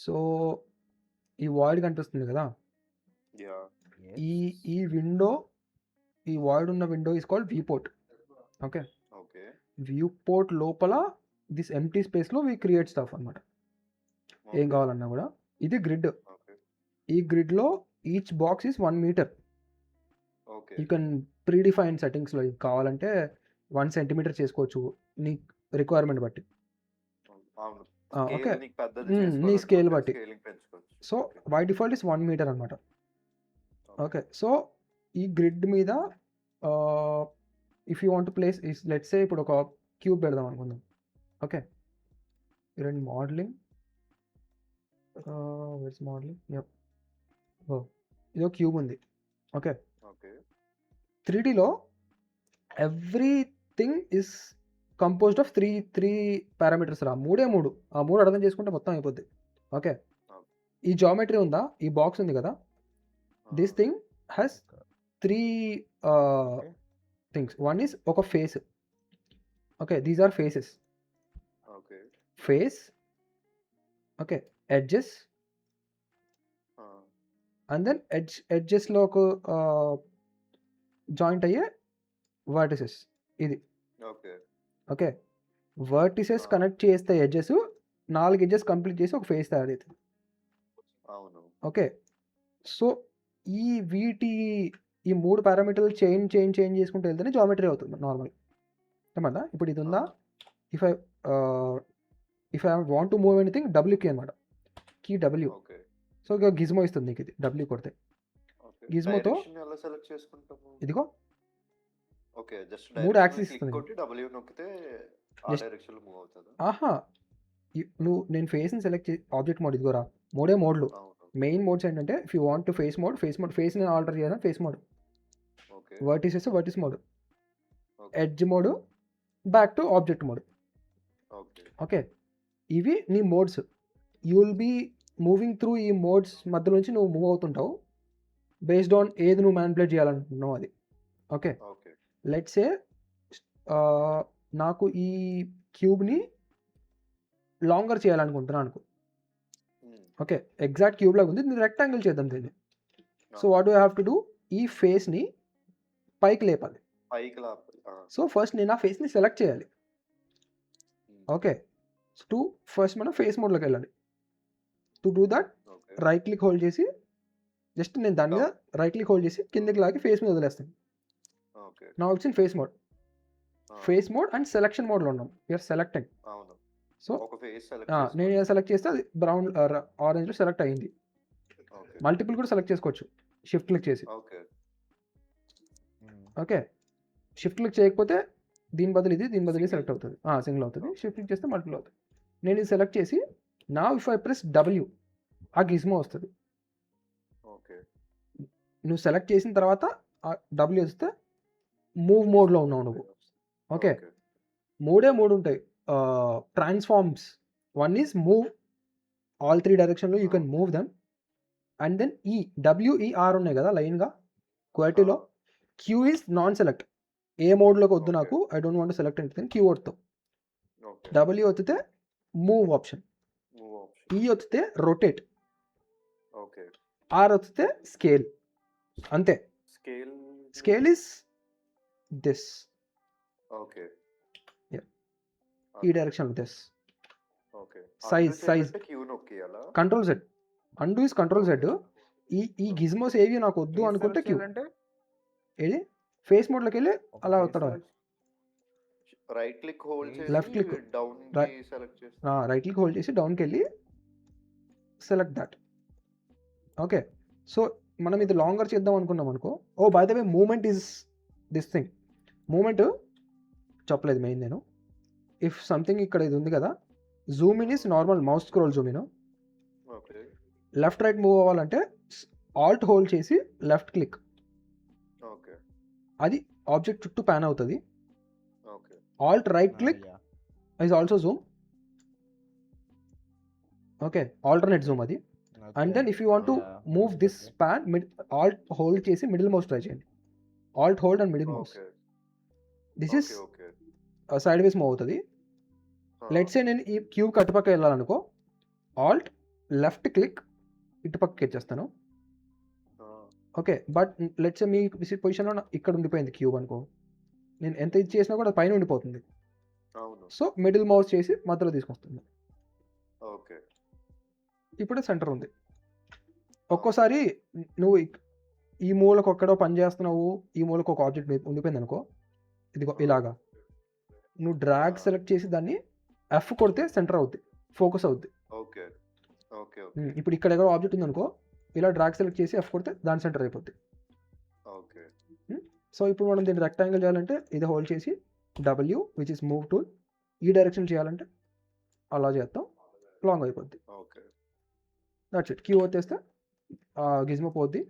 So ఈ void కనిపిస్తుంది కదా, యా ఈ ఈ విండో, ఈ వాయిడ్ ఉన్న window is called viewport. Okay, okay viewport లోపల దిస్ ఎంటీ స్పేస్లో వీ క్రియేట్ స్టఫ్ అనమాట. ఏం కావాలన్నా కూడా. ఇది గ్రిడ్. ఓకే ఈ గ్రిడ్లో each box is 1 metre. Okay you can predefine సెట్టింగ్స్లో కావాలంటే 1 సెంటీమీటర్ చేసుకోవచ్చు నీ రిక్వైర్మెంట్ బట్టి. అవును ఓకే, స్కేల్ నీకు పెద్దది నీ చేసుకోవాలనుకుంటే స్కేల్ బట్టి. స్కేలింగ్ పెంచుకోవచ్చు. So by default is 1 metre అనమాట. ఓకే, సో ఈ గ్రిడ్ మీద if you want place is let's say ఇప్పుడు ఒక క్యూబ్ పెడదాం అనుకుందాం. ఓకే, రెండు మోడలింగ్, మోడలింగ్ ఇది ఒక క్యూబ్ ఉంది. ఓకే, ఓకే 3Dలో everything is composed of three parameters రా. మూడు ఆ మూడు అర్థం చేసుకుంటే మొత్తం అయిపోద్ది. ఓకే, ఈ జామెట్రీ ఉందా, ఈ బాక్స్ ఉంది కదా, this thing has 3 things. One is ఒక face. Okay, these are faces. Okay face, okay, edges, and then ఎడ్జెస్లో ఒక జాయింట్ అయ్యే వర్టిసెస్. ఇది ఓకే ఓకే, వర్టిసెస్ కనెక్ట్ చేస్తే ఎడ్జెస్ 4 ఎడ్జెస్ కంప్లీట్ చేసి ఒక ఫేస్ తయారవుతుంది. అవును ఓకే, సో ఈ 3 పారామీటర్లు చేంజ్ చేసుకుంటూ వెళ్తేనే జామెట్రీ అవుతుంది నార్మల్. ఏమన్నా ఇప్పుడు ఇది ఉందా, if I want to move anything డబ్ల్యూకి అనమాట, కీ డబ్ల్యూ. ఓకే సో ఇక గిజ్మో ఇస్తుంది నీకు, ఇది డబ్ల్యూ కొడితే. ఓకే గిజ్మోతో డైరెక్షన్ ఎలా సెలెక్ట్ చేసుకుంటాము? ఇదిగో ఓకే జస్ట్ 3 యాక్సిస్ క్లిక్ ఇస్తుంది. కొట్టి W నొక్కితే ఆ Just- డైరెక్షన్ లో మూవ్ అవుతుందా? ఆహా, నేను ఫేస్ని సెలెక్ట్ చేసి ఆబ్జెక్ట్ మోడ్, ఇదిగోరా 3 మోడ్లు. అవును మెయిన్ మోడ్స్ ఏంటంటే if you want to face నేను ఆల్టర్ చేయాలి, face mode, okay vertex mode, okay edge mode, back to object mode. Okay okay, ఇవి నీ modes. You will be moving through ఈ మోడ్స్ మధ్య నుంచి నువ్వు మూవ్ అవుతుంటావు బేస్డ్ ఆన్ ఏది నువ్వు మ్యానిపులేట్ చేయాలనుకుంటున్నావు అది. ఓకే, ఓకే లెట్స్ సే నాకు ఈ క్యూబ్ని లాంగర్ చేయాలనుకుంటున్నాను అనుకో. ఓకే, ఎగ్జాక్ట్ క్యూబ్ లాగా ఉంది, నేను రెక్టాంగిల్ చేద్దాం దీన్ని. So what do have to do, ఈ ఫేస్ని పైకి లేపాలి. పైకి లాపాలి. సో ఫస్ట్ నేను ఆ ఫేస్ని సెలెక్ట్ చేయాలి. ఓకే, టు ఫస్ట్ మనం ఫేస్ మోడ్లోకి వెళ్ళాలి. To do that okay right click hold చేసి, జస్ట్ నేను దాని మీద రైట్ క్లిక్ హోల్డ్ చేసి కిందకి లాగి ఫేస్ మీద వదిలేస్తాను. ఓకే నా వచ్చిన ఫేస్ మోడ్ అండ్ సెలెక్షన్ మోడ్లో ఉన్నాం. You're selecting. అవును సో ఒక ఫేస్ నేను సెలెక్ట్ చేస్తే అది బ్రౌన్ ఆరెంజ్లో సెలెక్ట్ అయ్యింది. ఓకే మల్టిపుల్ కూడా సెలెక్ట్ చేసుకోవచ్చు షిఫ్ట్ క్లిక్ చేసి. ఓకే ఓకే, షిఫ్ట్ క్లిక్ చేయకపోతే దీని బదులు సెలెక్ట్ అవుతుంది, సింగిల్ అవుతుంది. షిఫ్ట్ క్లిక్ చేస్తే మల్టిపుల్ అవుతుంది. నేను ఇది సెలెక్ట్ చేసి నా ఇఫ్ ఐ ప్రెస్ డబ్ల్యూ, ఆ గిజ్మో వస్తుంది. ఓకే నువ్వు సెలెక్ట్ చేసిన తర్వాత ఆ డబ్ల్యూ వస్తే మూవ్ మోడ్లో ఉన్నావు నువ్వు. ఓకే, మూడు ఉంటాయి transforms. One is move, all 3 డైరెక్షన్లో you can move them. And then W E R ఉన్నాయి కదా లైన్గా క్వాలిటీలో. క్యూ ఈజ్ నాన్ సెలెక్ట్, ఏ మోడ్లోకి వద్దు నాకు, I don't want select anything. Q వద్దు. డబ్ల్యూ వత్తితే మూవ్ ఆప్షన్, ఈ వత్తితే రొటేట్, ఓకే ఆర్ వత్తితే స్కేల్. అంతే. స్కేల్ ఈస్ దిస్, ఓకే ఈ డైరెక్షన్లో దిస్. ఓకే సైజ్ క్యూ నొక్కియాలా? Control Z, and is control Z. ఈ గిజ్మోస్ ఏవి నాకు వద్దు అనుకుంటే క్యూ. ఏది ఫేస్ మోడ్లోకి వెళ్ళి అలా వస్తాడు. రైట్ క్లిక్ హోల్డ్ చేసి Left click. Down Right. Select చేసి రైట్ క్లిక్ హోల్డ్ చేసి డౌన్కి వెళ్ళి సెలెక్ట్ దట్. ఓకే, సో మనం ఇది లాంగర్ చేద్దాం అనుకున్నాం అనుకో. Oh by the way movement is this thing. Movement చెప్పలేదు మెయిన్ నేను. ఇఫ్ సంథింగ్ ఇక్కడ ఇది ఉంది కదా, zoom in is normal mouse scroll zoom in. Okay left right move అవ్వాలంటే ఆల్ట్ హోల్డ్ చేసి లెఫ్ట్ క్లిక్, ఓకే అది ఆబ్జెక్ట్ చుట్టూ ప్యాన్ అవుతుంది. Okay alt right click is also zoom. Okay, alternate zoom అది. And then if you want to move this pan, alt hold చేసి middle mouse try చేయండి. Alt hold and middle mouse. Okay this is okay side ways move అవుతుంది. Let's say నేను ఈ cube కట్టుపక్క వెళ్ళాలనుకో, Alt left click ఇటు పక్కకి ఇచ్చేస్తాను. Okay, but let's మీ పొజిషన్లో ఇక్కడ ఉండిపోయింది క్యూబ్ అనుకో, నేను ఎంత ఇది చేసినా కూడా పైన ఉండిపోతుంది. అవును. సో మిడిల్ మౌస్ చేసి మధ్యలో తీసుకొస్తుంది. ఓకే. ఇప్పుడు సెంటర్ ఉంది. ఒక్కోసారి నువ్వు ఈ మూలకు ఒక్కడో పని చేస్తున్నావు, ఈ మూలకు ఒక ఆబ్జెక్ట్ ఉండిపోయింది అనుకో, ఇదిగో ఇలాగా నువ్వు డ్రాగ్ సెలెక్ట్ చేసి దాన్ని ఎఫ్ కొడితే సెంటర్ అవుద్ది, ఫోకస్ అవుద్ది. ఓకే. ఓకే. ఇప్పుడు ఇక్కడ ఏదో ఆబ్జెక్ట్ ఉంది అనుకో, ఇలా డ్రాగ్ సెలెక్ట్ చేసి ఎఫ్ కొడితే దాని సెంటర్ అయిపోద్ది. ఓకే. సో ఇప్పుడు మనం దీన్ని రెక్టాంగిల్ చేయాలంటే ఇది హోల్డ్ చేసి W which is move tool, ఈ డైరెక్షన్ చేయాలంటే అలా చేస్తాం, లాంగ్ అయిపోద్ది. ఓకే. That's it. క్యూ వచ్చేస్తే గిజ్మో పోద్ది,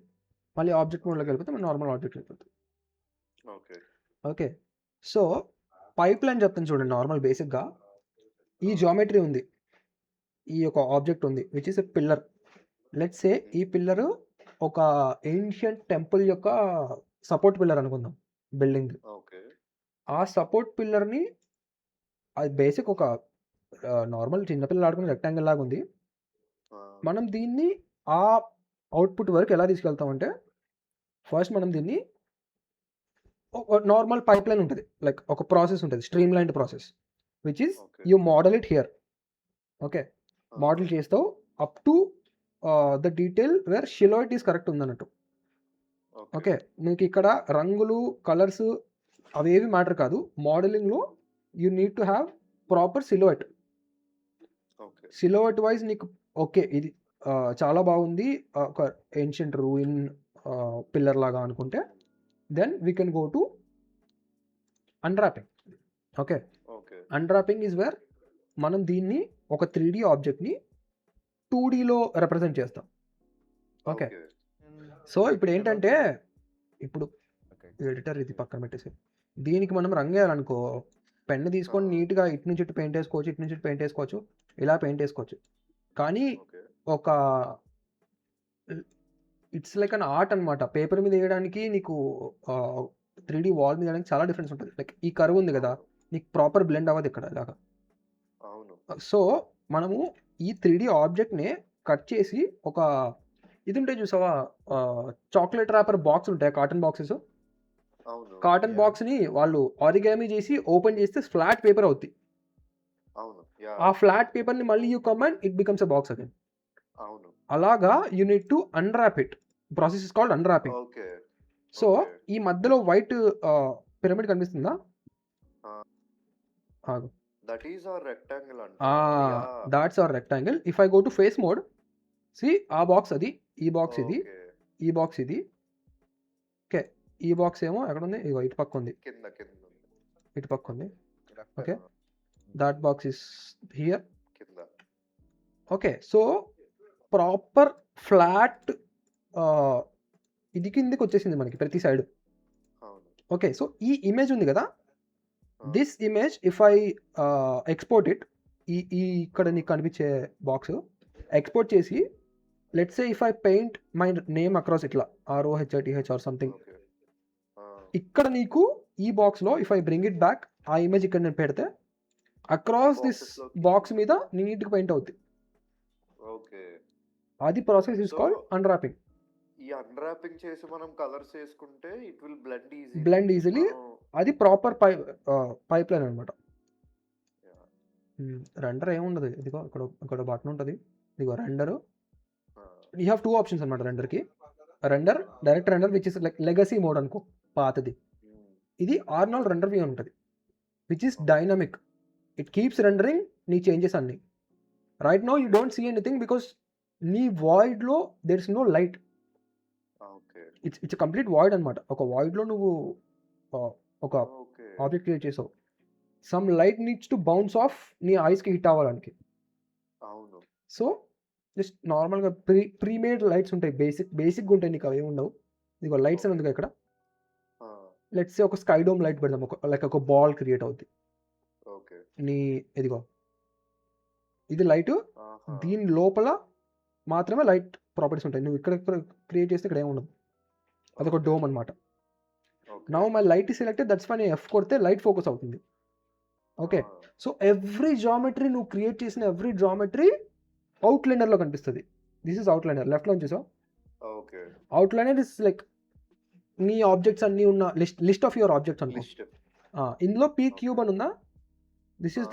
మళ్ళీ ఆబ్జెక్ట్ మోడ్లోకి వెళ్ళిపోతే మన నార్మల్ ఆబ్జెక్ట్ వెళ్ళిపోతుంది. Okay. Okay, so pipe line చెప్తాను చూడండి. నార్మల్ బేసిక్గా ఈ జామెట్రీ ఉంది, ఈ యొక్క ఆబ్జెక్ట్ ఉంది which is a pillar. Let's say ఈ పిల్లర్ ఒక ఏన్షియంట్ టెంపుల్ యొక్క సపోర్ట్ పిల్లర్ అనుకుందాం, బిల్డింగ్. ఓకే. ఆ సపోర్ట్ పిల్లర్ని, అది బేసిక్ ఒక నార్మల్ చిన్నపిల్లలు ఆడుకునే రెక్టాంగిల్ లాగా ఉంది. మనం దీన్ని ఆ అవుట్పుట్ వరకు ఎలా తీసుకెళ్తామంటే, ఫస్ట్ మనం దీన్ని నార్మల్ పైప్ లైన్ ఉంటుంది, లైక్ ఒక ప్రాసెస్ ఉంటుంది, streamlined process which is you model it here. Okay, model చేస్తావు up to the detail where silhouette is correct ఉందన్నట్టు. ఓకే, నీకు ఇక్కడ రంగులు కలర్స్ అవేవి మ్యాటర్ కాదు, మోడలింగ్లో you need to have proper silhouette. Silhouette wise నీకు ఓకే ఇది చాలా బాగుంది, ఒక ఏన్షియంట్ రూయిన్ పిల్లర్ లాగా అనుకుంటే then we can go to unwrapping. Okay, unwrapping is where మనం దీన్ని ఒక 3D ఆబ్జెక్ట్ని 2Dలో రిప్రజెంట్ చేస్తాం. ఓకే, సో ఇప్పుడు ఏంటంటే, ఇప్పుడు ఎడిటర్ ఇది పక్కన పెట్టేసి దీనికి మనం రంగు వేయాలనుకో, పెన్ను తీసుకొని నీట్గా ఇటు నుంచి ఇటు పెయింట్ వేసుకోవచ్చు, ఇటు నుంచి ఇటు పెయింట్ వేసుకోవచ్చు, ఇలా పెయింట్ వేసుకోవచ్చు. కానీ ఒక ఇట్స్ లైక్ అన్ ఆర్ట్ అనమాట. పేపర్ మీద వేయడానికి నీకు 3D వాల్ మీద వేయడానికి చాలా డిఫరెన్స్ ఉంటుంది. లైక్ ఈ కర్వ్ ఉంది కదా, నీకు ప్రాపర్ బ్లెండ్ అవ్వదు ఇక్కడ ఇలాగా. సో మనము ఈ 3D ఆబ్జెక్ట్ని కట్ చేసి ఒక ఇది ఉంటాయి చూసావా, చాక్లెట్ ర్యాపర్ బాక్స్ ఉంటాయి, కాటన్ బాక్సెస్. కాటన్ బాక్స్ని వాళ్ళు ఆరిగామి చేసి ఓపెన్ చేస్తే ఫ్లాట్ పేపర్ అవుతుంది. ఆ ఫ్లాట్ పేపర్ని మళ్ళీ you command it becomes a box again. అలాగా you need to unwrap it. Process is called unwrapping. So ఈ మధ్యలో వైట్ పిరమిడ్ కనిపిస్తుందా? That's our rectangle. If I go to face mode, see ఆ box అది, ఈ box ఇది, ఈ box ఇది. ఓకే, ఈ బాక్స్ ఏమో ఎక్కడ ఉంది, ఇగో ఇటు పక్క ఉంది, ఇటు పక్క ఉంది. Okay, that box is here. Okay, so proper flat ఇది కిందకి వచ్చేసింది మనకి ప్రతి సైడ్. ఓకే, సో ఈ ఇమేజ్ ఉంది కదా, this image if I export it, ఈ ఇక్కడ నీకు కనిపించే బాక్స్ ఎక్స్పోర్ట్ చేసి, let's say if I paint my name across ఇట్లా ROHITH ఆర్ సంథింగ్, ఇక్కడ నీకు ఈ బాక్స్లో if I bring it back, ఆ ఇమేజ్ ఇక్కడ నేను పెడితే అక్రాస్ దిస్ బాక్స్ మీద నీట్గా పెయింట్ అవుతుంది. అది ప్రాసెస్ ఇస్ కాల్డ్ అన్రాపింగ్. ఈ అన్రాపింగ్ చేసి మనం కలర్స్ వేసుకుంటే ఇట్ విల్ బ్లెండ్ ఈజీలీ. అది ప్రాపర్ పైప్ లైన్ అనమాట. రెండర్ ఏముండదు, ఇదిగో ఇక్కడ బటన్ ఉంటుంది, ఇదిగో రెండర్. యూ హ్యావ్ 2 ఆప్షన్స్ అనమాట రెండర్కి. Render, direct render which is like legacy mode అనుకో, పాతది. ఇది ఆర్నాల్డ్ రెండర్ వ్యూ ఉంటుంది which is dynamic. It keeps rendering నీ చేంజెస్ అన్ని. Right now you don't see anything because నీ వాయిడ్లో there is no light. It's complete void అనమాట. ఒక వాయిడ్లో నువ్వు ఒక ఆబ్జెక్ట్ క్రియేట్ చేసావు, some light needs to bounce off నీ ఐస్కి హిట్ అవ్వడానికి. సో జస్ట్ నార్మల్గా ప్రీమేడ్ లైట్స్ ఉంటాయి, బేసిక్గా ఉంటాయి, నీకు అవి ఉండవు. ఇదిగో లైట్స్ అని ఉంది ఇక్కడ, లెట్స్ సే ఒక స్కై డోమ్ లైట్ పెడదాం, లైక్ ఒక బాల్ క్రియేట్ అవుతుంది నీ, ఇదిగో ఇది లైట్, దీని లోపల మాత్రమే లైట్ ప్రాపర్టీస్ ఉంటాయి. నువ్వు ఇక్కడ క్రియేట్ చేస్తే ఇక్కడ ఏముండదు, అదొక డోమ్ అనమాట. Now my light is selected, that's fine. F కొడితే లైట్ ఫోకస్ అవుతుంది. ఓకే, సో ఎవ్రీ జామెట్రీ నువ్వు క్రియేట్ చేసిన ఎవ్రీ జామెట్రీ అవుట్లైనర్లో కనిపిస్తుంది. This is outliner. లెఫ్ట్లో చూసావు, ఓకే. అవుట్లైనర్ ఇస్ లైక్ నీ ఆబ్జెక్ట్స్ అన్నీ ఉన్న లిస్ట్ ఆఫ్ యువర్ ఆబ్జెక్ట్స్ అనుకో. లిస్ట్. ఇందులో పీ క్యూబ్ అని ఉందా, this is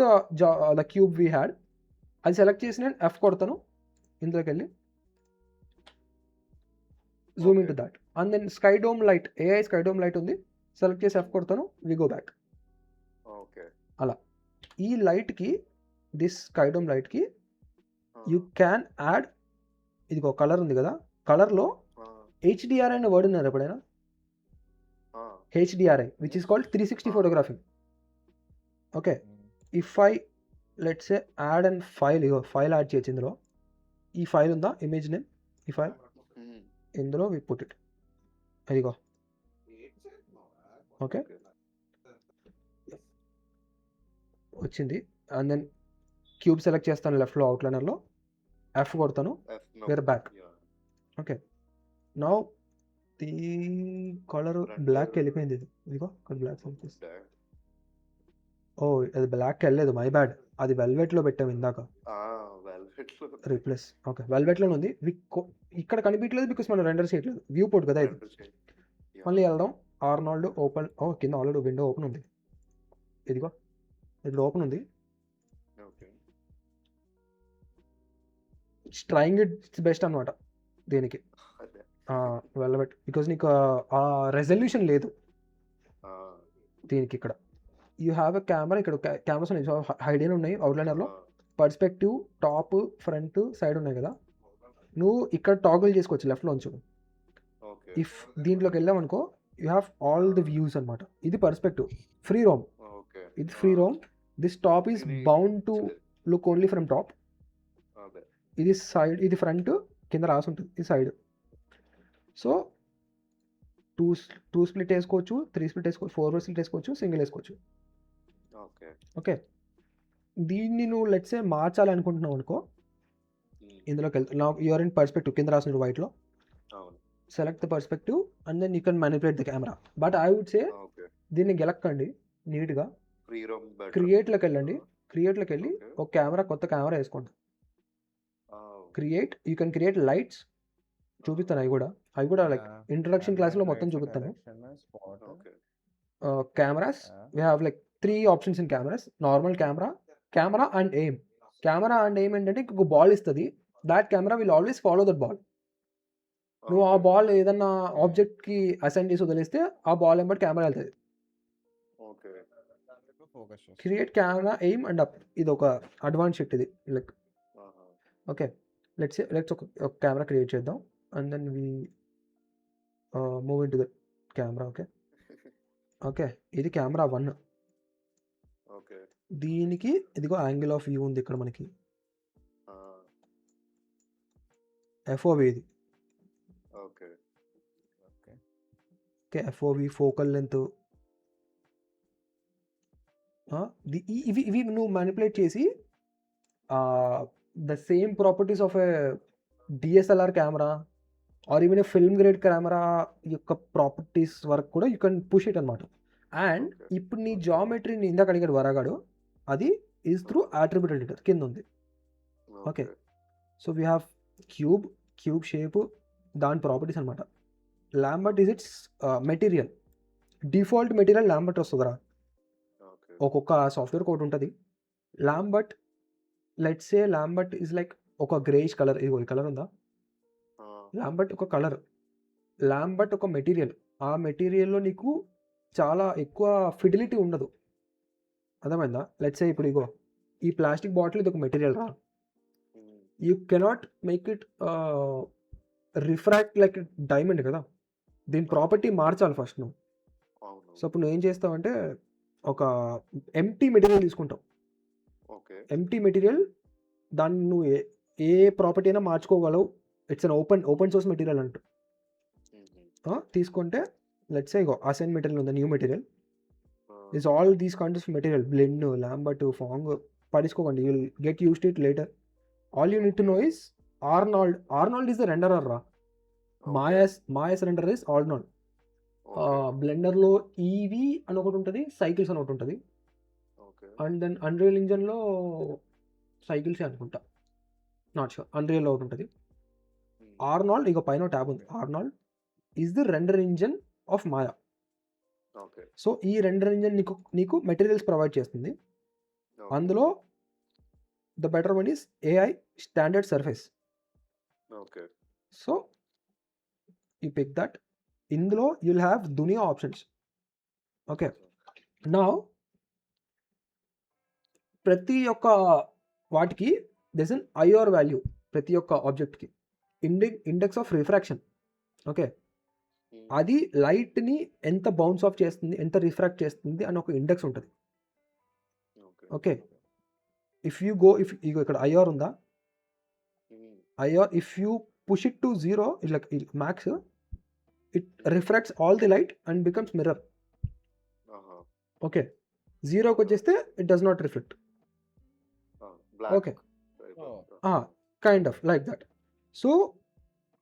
the cube we had. అది సెలెక్ట్ చేసి నేను ఎఫ్ కొడతాను, ఇందులోకి వెళ్ళి zoom in to that. And then sky dome light, AI sky dome light ఉంది, సెలెక్ట్ చేసి ఎఫ్ కొడతాను, వి గో బ్యాక్. ఓకే. అలా ఈ లైట్కి, this sky dome light you can add, ఇదిగో కలర్ ఉంది కదా, కలర్లో హెచ్డిఆర్ఐ అనే వర్డ్ ఉన్నారు ఎప్పుడైనా? HDRI which is called 360 photography. Okay, if I let's say add and file, ఇగో ఫైల్ యాడ్ చేయొచ్చు ఇందులో. ఈ ఫైల్ ఉందా, ఇమేజ్ నేమ్, ఈ ఫైల్ ఇందులో వి పుట్ ఇట్, ఇదిగో. ఓకే, వచ్చింది. అండ్ దెన్ క్యూబ్ సెలెక్ట్ చేస్తాను లెఫ్ట్లో అవుట్లైనర్లో, ఎఫ్ కొడతాను, we're back. Okay, now the colour black వెళ్ళిపోయింది, ఇదిగో ఇక్కడ బ్లాక్ కనిపిస్తుంది. ఓ అది బ్లాక్ వెళ్ళలేదు, మై బ్యాడ్, అది వెల్వెట్లో పెట్టాం ఇందాక, రీప్లేస్. ఓకే, వెల్వెట్లోనే ఉంది, ఇక్కడ కనిపించలేదు బికాస్ మనం రెండర్ చేయట్లేదు, వ్యూ పోర్ట్ కదా ఇది. మళ్ళీ వెళ్దాం, ఆర్నాల్డ్ ఓపెన్, కింద ఆల్రెడీ విండో ఓపెన్ ఉంది, ఇదిగో ఇది ఓపెన్ ఉంది. ట్రయింగ్ ఇట్స్ బెస్ట్ అనమాట దీనికి, వెల్వెట్, బికాజ్ నీకు ఆ రెజల్యూషన్ లేదు దీనికి. ఇక్కడ యూ హ్యావ్ ఎ కెమెరా, ఇక్కడ కెమెరాస్ ఉన్నాయి, హైడ్ అయిన ఉన్నాయి అవుట్లైనర్లో. పర్స్పెక్టివ్, టాప్, ఫ్రంట్, సైడ్ ఉన్నాయి కదా, నువ్వు ఇక్కడ టాగుల్ చేసుకోవచ్చు లెఫ్ట్లో ఉంచు. ఇఫ్ దీంట్లోకి వెళ్ళామనుకో, you have all the views అనమాట. ఇది పర్స్పెక్టివ్, ఫ్రీ రోమ్, ఇది free roam. This top is bound to look only from top. ఇది సైడ్, ఇది ఫ్రంట్, కింద రాసి ఉంటుంది, ఇది సైడ్. సో టూ స్ప్లిట్ వేసుకోవచ్చు, 3 స్ప్లిట్ వేసుకోవచ్చు, 4 స్ప్లిట్ వేసుకోవచ్చు, సింగిల్ వేసుకోవచ్చు. ఓకే, దీన్ని నువ్వు లెట్స్ సే మార్చాలి అనుకుంటున్నావు అనుకో, ఇందులోకి వెళ్తా, యూఆర్ ఇన్ పర్స్పెక్టివ్, కింద రాసిన వైట్లో select the perspective and then you can manipulate the camera. But I would say దీన్ని గెలక్కండి నీట్గా, క్రియేట్లోకి వెళ్ళండి, క్రియేట్లోకి వెళ్ళి ఒక కెమెరా, కొత్త కెమెరా వేసుకోండి. Create, you can create lights, చూపిస్తాను అవి కూడా లైక్ ఇంట్రడక్షన్ క్లాస్లో మొత్తం చూపిస్తాను. Cameras, we have like 3 options in cameras. Normal camera and aim. Camera and aim ఏంటంటే ఇంకొక బాల్ ఇస్తుంది, that camera will always follow that ball. నువ్వు ఆ బాల్ ఏదన్నా ఆబ్జెక్ట్కి అసైన్ చేసి వదిలేస్తే ఆ బాల్ వెంబడి కెమెరా వెళ్తుంది. Create camera, aim and up, ఇది ఒక అడ్వాన్స్ షిట్ ఇది లైక్. ఓకే, లెట్స్ ఒక కెమెరా క్రియేట్ చేద్దాం and then we move into the camera. Okay, ఇది కెమెరా 1. దీనికి ఇదిగో యాంగిల్ ఆఫ్ వ్యూ ఉంది ఇక్కడ మనకి, ఎఫ్ఓవి ఇది. ఓకే, ఎఫ్ఓవి, ఫోకల్ లెంత్, ఇవి నువ్వు మ్యానిపులేట్ చేసి the same properties of a DSLR camera or even a film grade camera యొక్క ప్రాపర్టీస్ వరకు కూడా యూ కెన్ పుష్ ఇట్ అనమాట. అండ్ ఇప్పుడు నీ జామెట్రీని ఇందాక అడిగాడు వరగాడు, అది ఈజ్ త్రూ అట్రిబ్యూట్ ఎడిటర్ కింద ఉంది. Okay, so we have cube shape, దాని ప్రాపర్టీస్ అనమాట. Lambert is its material, default material Lambert వస్తుందిరా. ఒక్కొక్క సాఫ్ట్వేర్ కోడ్ ఉంటుంది. Lambert, let's say Lambert is like ఒక గ్రేయిష్ కలర్, ఇదిగో ఈ కలర్ ఉందా, ల్యాంబర్ట్ ఒక కలర్, ల్యాంబర్ట్ ఒక మెటీరియల్. ఆ మెటీరియల్లో నీకు చాలా ఎక్కువ ఫిడిలిటీ ఉండదు, అర్థమైందా? లెట్స్ సే ఇప్పుడు ఇగో ఈ ప్లాస్టిక్ బాటిల్ ఇది ఒక మెటీరియల్ రా, you cannot make it refract like diamond కదా, దీని ప్రాపర్టీ మార్చాలి ఫస్ట్ నువ్వు. సో ఇప్పుడు నువ్వు ఏం చేస్తావంటే ఒక ఎంటీ మెటీరియల్ తీసుకుంటావు, ఎంటీ మెటీరియల్, దాన్ని నువ్వు ఏ ప్రాపర్టీ అయినా మార్చుకోగలవు. It's an open source material అంటూ తీసుకుంటే, లెట్స్ సే ఇగో అసైన్ మెటీరియల్ ఉంది, new material is all these kinds of material, blend, Lambert, Phong, పడించుకోకండి, you will get used it later. All you need to know is Arnold is the renderer రా. Maya's render is Arnold. బ్లెండర్లో Eevee అని ఒకటి ఉంటుంది, Cycles అని ఒకటి ఉంటుంది, and then unreal ఇంజన్లో సైకిల్సే అనుకుంటా. నాట్ షూర్, అన్రియల్లో ఒకటి ఉంటుంది. ఆర్నాల్డ్ ఇక పైన ట్యాబ్ ఉంది. Arnold is the render engine of Maya. Okay. So ఈ రెండర్ ఇంజన్ నీకు మెటీరియల్స్ ప్రొవైడ్ చేస్తుంది. అందులో the better one is AI standard surface. Okay. So you pick that. ఇందులో యుల్ హ్యావ్ దునియా ఆప్షన్స్. ఓకే, నా ప్రతి ఒక్క వాటికి దెస్ అన్ ఐఆర్ వాల్యూ, ప్రతి ఒక్క ఆబ్జెక్ట్కి ఇండెక్స్ ఆఫ్ రిఫ్రాక్షన్. ఓకే, అది లైట్ని ఎంత బౌన్స్ ఆఫ్ చేస్తుంది, ఎంత రిఫ్రాక్ట్ చేస్తుంది అని ఒక ఇండెక్స్ ఉంటుంది. ఓకే, ఇఫ్ ఇక్కడ ఐఆర్ ఉందా, IR if you push it to 0 like max, it refracts all the light and becomes mirror. Okay, 0కి వచ్చేస్తే it does not reflect. Okay, kind of like that. So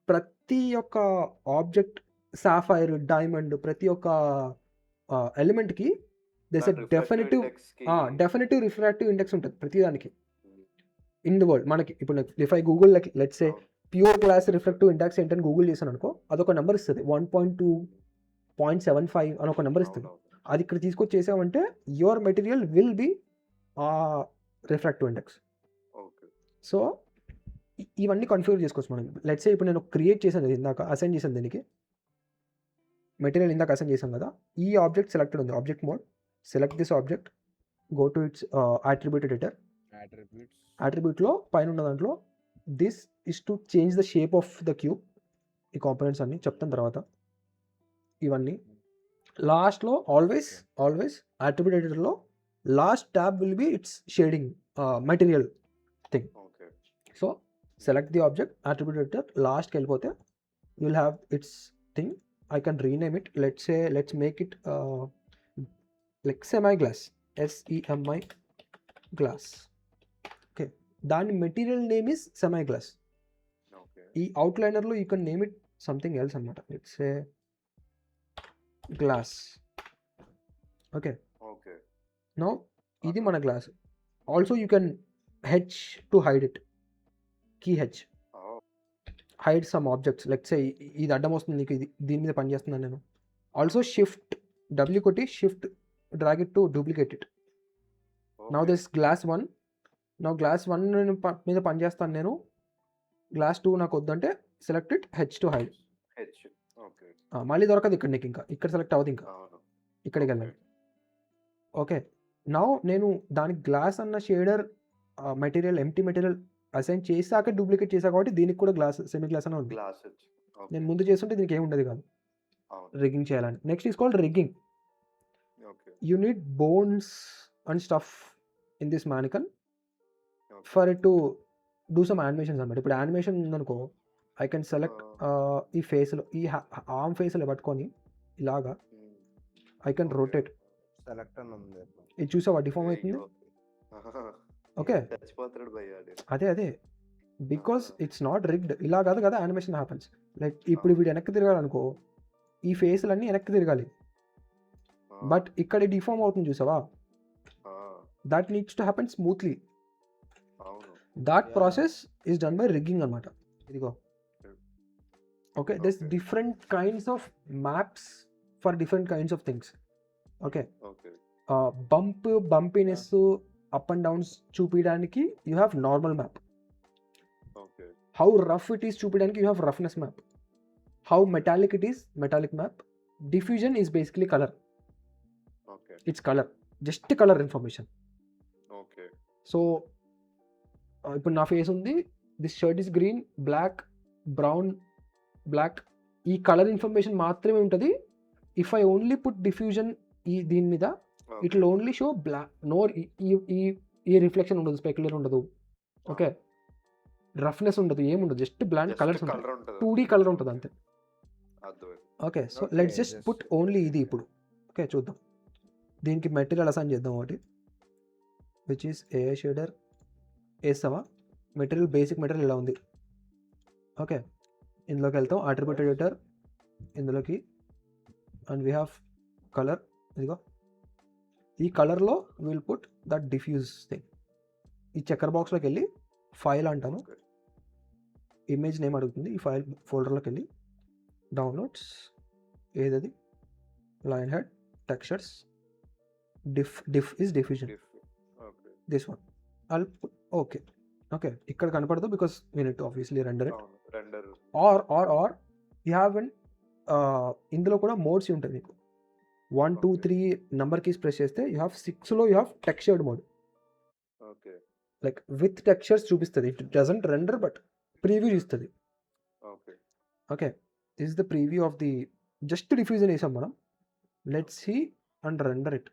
ప్రతి ఒక్క object, sapphire, diamond, ప్రతి ఒక్క ఎలిమెంట్కి there's a definitive refractive index ఉంటుంది ప్రతి దానికి ఇన్ ది వరల్డ్. మనకి ఇప్పుడు if I Google let's say pure glass refractive index ఏంటని గూగుల్ చేశాను అనుకో, అదొక నెంబర్ ఇస్తుంది, 1.2, 0.75 అని ఒక నెంబర్ ఇస్తుంది. అది ఇక్కడ తీసుకొచ్చి చేసామంటే your material will be refractive index. So ఇవన్నీ కన్ఫిగర్ చేసుకోవచ్చు మనం. లెట్స్ సే ఇప్పుడు నేను క్రియేట్ చేశాను, ఇందాక అసైన్ చేశాను, దీనికి మెటీరియల్ ఇందాక అసైన్ చేశాను కదా. ఈ ఆబ్జెక్ట్ సెలెక్టెడ్ ఉంది, object mode, select this object, go to its attribute editor. అట్రిబ్యూట్లో పైన ఉన్న దాంట్లో this is to change the shape of the cube. ఈ కాంపోనెంట్స్ అన్ని చెప్తాను తర్వాత. ఇవన్నీ లాస్ట్లో ఆల్వేస్ అట్రిబ్యూట్ ఎడిటర్లో last tab will be its shading material thing. So select the object, attribute editor, లాస్ట్కి వెళ్ళిపోతే you will have its thing. I can rename it. Let's make it like semi glass, SEMI glass. Okay, దాని material name is semi glass. ఈ అవుట్లైనర్లో you can name it something else అనమాట. Let's say glass. Okay, now ఇది మన glass. Also you can H to hide it, key H, hide some objects. Let's say ఇది అడ్డం వస్తుంది నీకు, ఇది దీని మీద పని చేస్తున్నాను నేను. ఆల్సో షిఫ్ట్ డబ్ల్యూ కొట్టి shift drag it to duplicate it. Now this glass 1. Now glass 1 మీద పని చేస్తాను నేను. గ్లాస్ 2 నాకు వద్దంటే select it, H to hide. మళ్ళీ దొరకదు ఇక్కడ నీకు, ఇంకా ఇక్కడ సెలెక్ట్ అవ్వదు, ఇంకా ఇక్కడికి వెళ్ళాలి. ఓకే, నౌ నేను దానికి గ్లాస్ అన్న shader material, empty material assign చేసాక డూప్లికేట్ చేసా కాబట్టి దీనికి కూడా గ్లాస్, సెమీ గ్లాస్ అని ఉంది. నేను ముందు చేస్తుంటే దీనికి ఏమి ఉండదు కాదు, రిగ్గింగ్ చేయాలని. Next is called rigging. You need bones and stuff in this mannequin for it to do some animations అన్నమాట. ఇప్పుడు యానిమేషన్ ఉందనుకో, ఐ కెన్ సెలెక్ట్ ఈ ఫేస్లో, ఈ ఆర్మ్ ఫేస్లో పట్టుకొని ఇలాగా ఐ కెన్ రొటేట్. ఇది చూసావా డిఫార్మ్ అవుతుంది. ఓకే, అదే బికాస్ ఇట్స్ నాట్ రిగ్డ్. ఇలా కాదు కదా యానిమేషన్ హ్యాపన్స్. లైక్ ఇప్పుడు వీడు వెనక్కి తిరగాలనుకో, ఈ ఫేస్లన్నీ వెనక్కి తిరగాలి, బట్ ఇక్కడ డిఫార్మ్ అవుతుంది చూసావా. That needs to happen smoothly. That process is done by rigging అనమాట. ఇదిగో. Okay, this different kinds of maps for different kinds of things. Okay, bumpiness, up and downs చూపించడానికి you have normal map. How rough it is చూపించడానికి you have roughness map. How metallic it is, metallic map. Diffusion is basically colour. It's colour, just colour information. So ఇప్పుడు నా face ఉంది, this shirt is green, black, brown, black. ఈ colour information మాత్రమే ఉంటుంది. If I only put diffusion దీని మీద, it will only show black. No ఈ reflection ఉండదు, స్పెక్యులర్ ఉండదు. ఓకే, రఫ్నెస్ ఉండదు, ఏముండదు, జస్ట్ బ్లాంక్ కలర్స్ ఉంటాయి. 2D కలర్ ఉంటుంది అంతే. Okay, so let's just put only ఇది ఇప్పుడు. ఓకే, చూద్దాం. దీనికి మెటీరియల్ అసైన్ చేద్దాం ఒకటి, విచ్ ఈస్ ఏఐ షేడర్. వేస్తావా మెటీరియల్, బేసిక్ మెటీరియల్ ఇలా ఉంది. ఓకే, ఇందులోకి వెళ్తాం, అట్రిబ్యూట్ ఎడిటర్, ఇందులోకి, అండ్ వీ హ్యావ్ కలర్. ఇదిగో, ఈ కలర్లో will put that diffuse thing. ఈ చెక్కర్ బాక్స్లోకి వెళ్ళి ఫైల్ అంటాను, ఇమేజ్ నేమ్ అడుగుతుంది. ఈ ఫైల్ ఫోల్డర్లోకి వెళ్ళి డౌన్లోడ్స్ ఏదది line head textures diff is diffusion okay. This one okay okay ఇక్కడ కనపడదు because we need to obviously render it అవును. Render. Or you have and ఇందులో కూడా మోడ్స్ ఉంటాయి మీకు 1 2 ఓకే. 3 నెంబర్ కీస్ ప్రెస్ చేస్తే యూ హ్యావ్ 6లో you have textured mode okay. Like with textures చూపిస్తుంది. It doesn't render but preview ఇస్తుంది. Okay. Okay this is the preview of the just diffusion వేసాం మనం. Let's see and render it